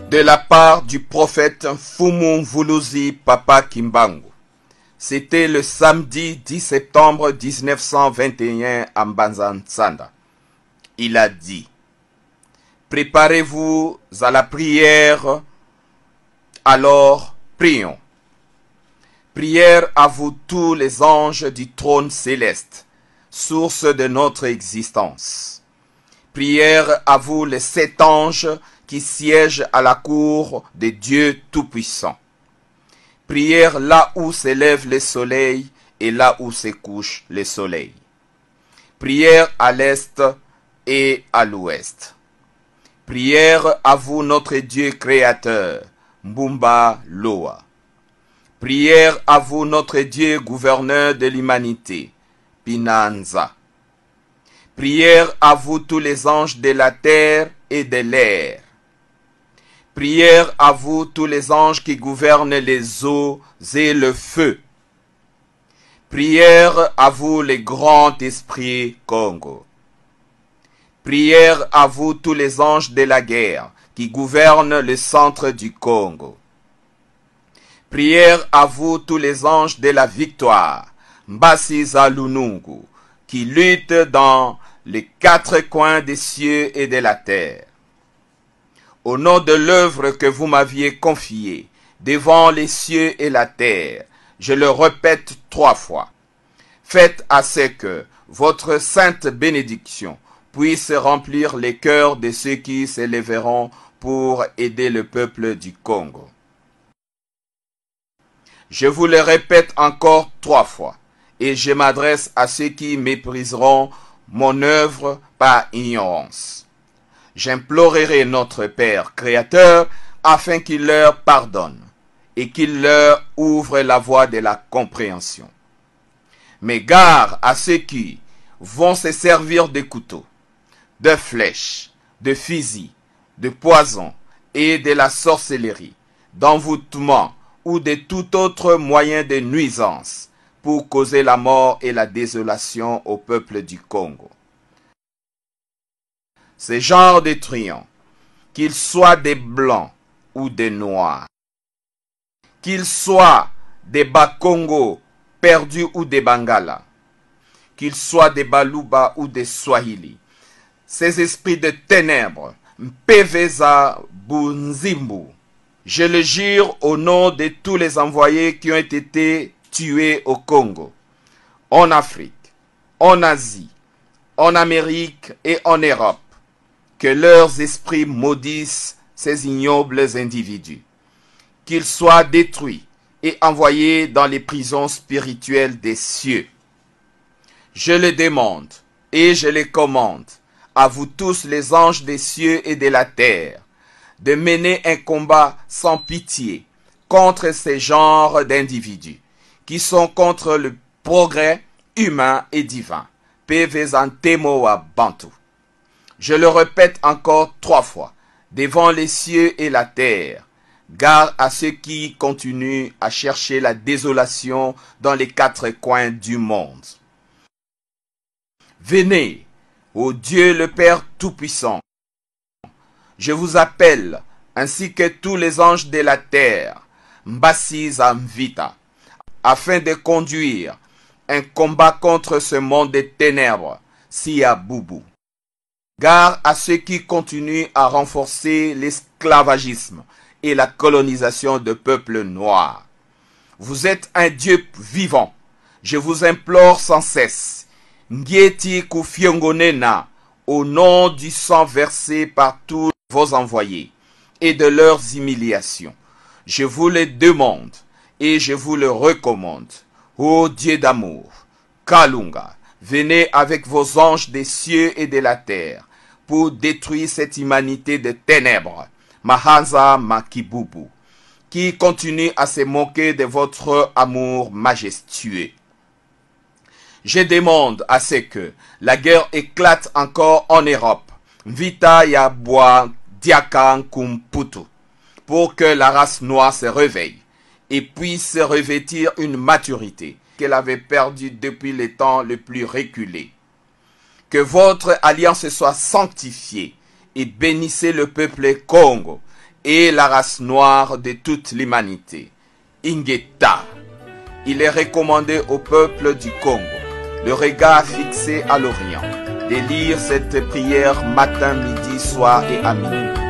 de la part du prophète Fumu Mvuluzi Papa Kimbangu. C'était le samedi 10 septembre 1921 à Mbanza-Ntsanda. Il a dit: préparez-vous à la prière, alors prions. Prière à vous tous les anges du trône céleste, source de notre existence. Prière à vous les 7 anges qui siègent à la cour de Dieu Tout-Puissant. Prière là où s'élève le soleil et là où se couche le soleil. Prière à l'est et à l'ouest. Prière à vous notre Dieu créateur, Mbumba Loa. Prière à vous notre Dieu gouverneur de l'humanité, Pinanza. Prière à vous tous les anges de la terre et de l'air. Prière à vous tous les anges qui gouvernent les eaux et le feu. Prière à vous les grands esprits Congo. Prière à vous tous les anges de la guerre qui gouvernent le centre du Congo. Prière à vous tous les anges de la victoire, Mbasiza Lunungu, qui luttent dans les 4 coins des cieux et de la terre. Au nom de l'œuvre que vous m'aviez confiée, devant les cieux et la terre, je le répète 3 fois. Faites à ce que votre sainte bénédiction puisse remplir les cœurs de ceux qui s'élèveront pour aider le peuple du Congo. Je vous le répète encore 3 fois, et je m'adresse à ceux qui mépriseront mon œuvre par ignorance. J'implorerai notre Père Créateur afin qu'il leur pardonne et qu'il leur ouvre la voie de la compréhension. Mais gare à ceux qui vont se servir de couteaux, de flèches, de fusils, de poisons et de la sorcellerie, d'envoûtement ou de tout autre moyen de nuisance pour causer la mort et la désolation au peuple du Congo. Ce genre de truands, qu'ils soient des blancs ou des noirs, qu'ils soient des Bakongo perdus ou des Bangala, qu'ils soient des Baluba ou des Swahili, ces esprits de ténèbres, Mpeveza Bunzimbu, je le jure au nom de tous les envoyés qui ont été tués au Congo, en Afrique, en Asie, en Amérique et en Europe, que leurs esprits maudissent ces ignobles individus, qu'ils soient détruits et envoyés dans les prisons spirituelles des cieux. Je le demande et je le commande à vous tous les anges des cieux et de la terre, de mener un combat sans pitié contre ces genres d'individus qui sont contre le progrès humain et divin. Pevezantemoa Bantu. Je le répète encore 3 fois, devant les cieux et la terre, gare à ceux qui continuent à chercher la désolation dans les 4 coins du monde. Venez, ô Dieu le Père Tout-Puissant, je vous appelle, ainsi que tous les anges de la terre, Mbasiza Mvita, afin de conduire un combat contre ce monde des ténèbres, Sia Boubou. Gare à ceux qui continuent à renforcer l'esclavagisme et la colonisation de peuples noirs. Vous êtes un Dieu vivant. Je vous implore sans cesse. Ngieti Kufiongonena, au nom du sang versé par tous vos envoyés et de leurs humiliations. Je vous le demande et je vous le recommande. Ô Dieu d'amour, Kalunga, venez avec vos anges des cieux et de la terre pour détruire cette humanité de ténèbres, Mahanza Makibubu, qui continue à se moquer de votre amour majestueux. Je demande à ce que la guerre éclate encore en Europe, Vita Yabwa Diakan Kumputu, pour que la race noire se réveille et puisse revêtir une maturité qu'elle avait perdue depuis les temps les plus reculés. Que votre alliance soit sanctifiée et bénissez le peuple Congo et la race noire de toute l'humanité. Ingeta. Il est recommandé au peuple du Congo, le regard fixé à l'Orient, de lire cette prière matin, midi, soir et à minuit.